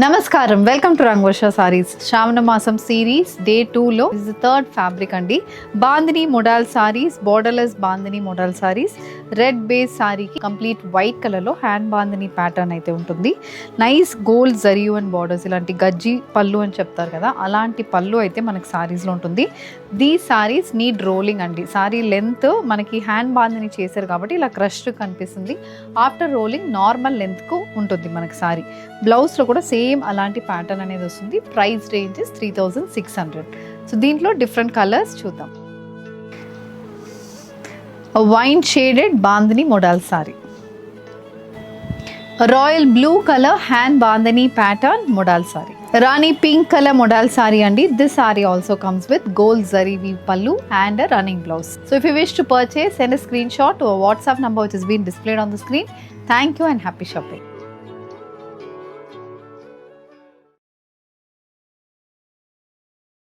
నమస్కారం, welcome to Rangavarsha saris. Shravana మాసం series day 2లో ఇస్ ద థర్డ్ ఫ్యాబ్రిక్ అండి. Bandhani model saris, borderless bandhani model saris, red base సారీకి కంప్లీట్ వైట్ కలర్లో హ్యాండ్ బాందిని ప్యాటర్న్ అయితే ఉంటుంది. నైస్ గోల్డ్ జరియు అండ్ బార్డర్స్, ఇలాంటి గజ్జి పళ్ళు అని చెప్తారు కదా, అలాంటి పళ్ళు అయితే మనకి సారీస్లో ఉంటుంది. దీ సారీస్ నీడ్ రోలింగ్ అండి. సారీ లెంత్ మనకి హ్యాండ్ బాందిని చేశారు కాబట్టి ఇలా క్రష్డ్ కనిపిస్తుంది. ఆఫ్టర్ రోలింగ్ నార్మల్ లెంత్కు ఉంటుంది మనకి సారీ. బ్లౌజ్లో కూడా సేమ్ అలాంటి ప్యాటర్న్ అనేది వస్తుంది. Price range is 3600. సో దీంట్లో డిఫరెంట్ కలర్స్ చూద్దాం. Wine shaded bandhani model sari, royal blue colour hand bandhani pattern model sari, rani pink colour model sari అండి. This sari also comes with gold zari weave pallu and a running blouse. So if you wish to purchase, send a screenshot to a WhatsApp number which is being displayed on the screen. Thank you and happy shopping.